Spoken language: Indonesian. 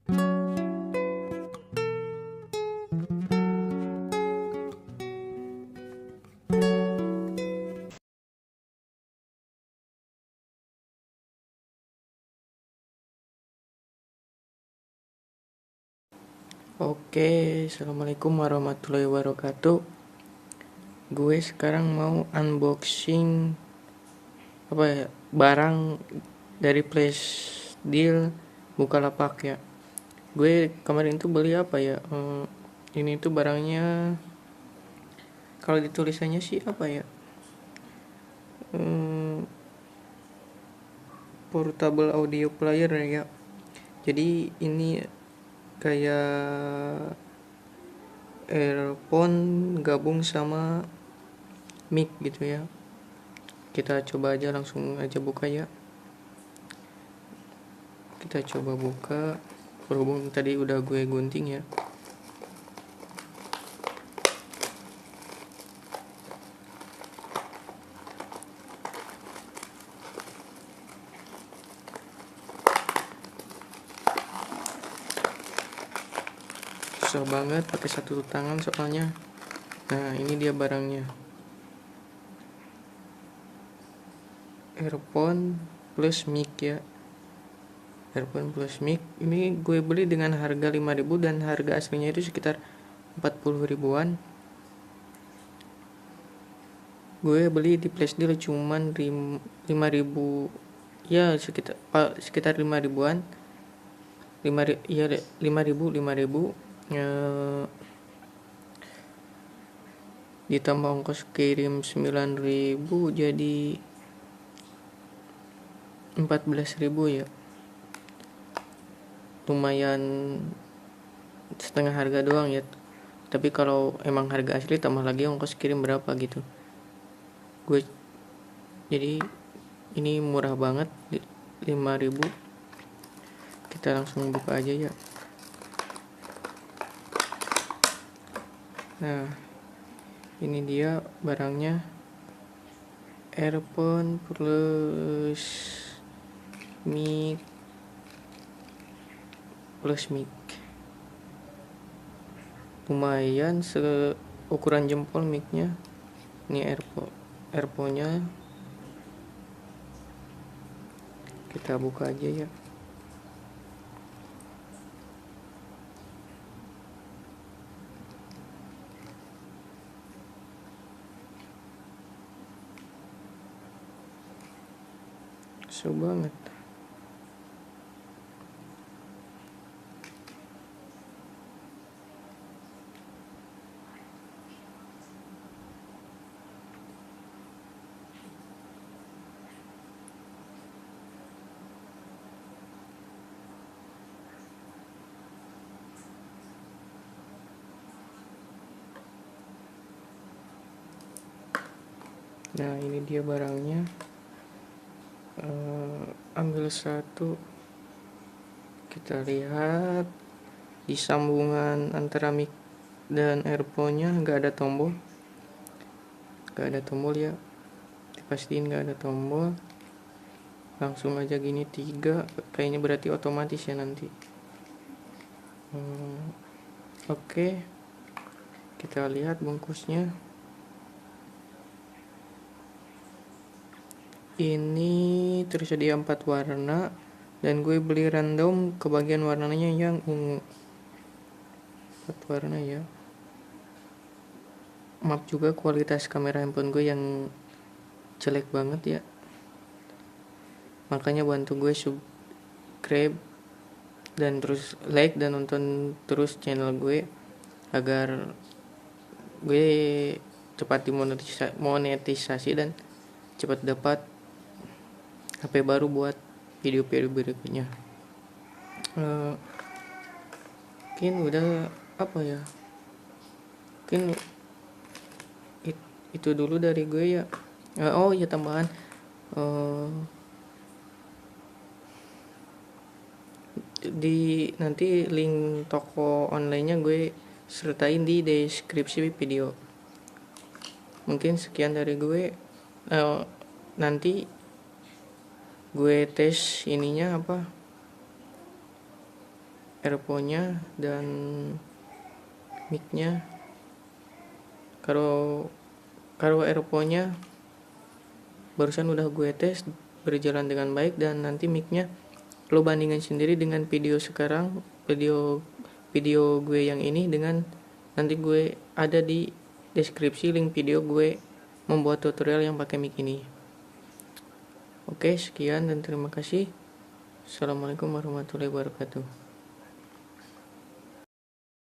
Oke, assalamualaikum warahmatullahi wabarakatuh. Gue sekarang mau unboxing barang dari Flash Deal Bukalapak ya. Gue kemarin tuh beli ini tuh barangnya, kalau ditulisannya sih portable audio player ya. Jadi ini kayak earphone gabung sama mic gitu ya. Kita coba aja, langsung aja buka ya. Kita coba buka, berhubung tadi udah gue gunting ya. Susah banget pakai satu tangan soalnya. Nah, ini dia barangnya. Earphone plus mic ya. Earphone plus mic. Ini gue beli dengan harga 5.000 dan harga aslinya itu sekitar 40 ribuan. Gue beli di Flash Deal cuman 5.000 ya, sekitar 5 ribuan. 5.000 ditambah ongkos kirim 9.000 jadi 14.000 ya. Lumayan setengah harga doang ya. Tapi kalau emang harga asli tambah lagi ongkos kirim berapa gitu. Jadi ini murah banget, 5.000. Kita langsung buka aja ya. Nah, ini dia barangnya, earphone plus mic lumayan seukuran jempol micnya. Ini earphone-nya. Kita buka aja ya. Susah banget. Nah, ini dia barangnya. Ambil satu, kita lihat di sambungan antara mic dan earphone-nya nggak ada tombol ya. Dipastiin nggak ada tombol. Langsung aja gini 3, kayaknya berarti otomatis ya nanti. Oke, kita lihat bungkusnya. Ini tersedia 4 warna dan gue beli random, kebagian warnanya yang ungu. 4 warna ya. Maaf juga kualitas kamera handphone gue yang jelek banget ya. Makanya bantu gue subscribe dan terus like dan nonton terus channel gue agar gue cepat dimonetisasi dan cepat dapat HP baru buat video-video berikutnya. Mungkin udah mungkin itu dulu dari gue ya. Oh ya, tambahan, di nanti link toko online-nya gue sertain di deskripsi video. Mungkin sekian dari gue. Nanti gue tes ininya earphone-nya dan mic-nya. Kalau earphone-nya barusan udah gue tes berjalan dengan baik, dan nanti mic-nya lo bandingin sendiri dengan video sekarang, video gue yang ini dengan nanti gue ada di deskripsi link video gue membuat tutorial yang pakai mic ini. Oke, sekian dan terima kasih. Assalamualaikum warahmatullahi wabarakatuh.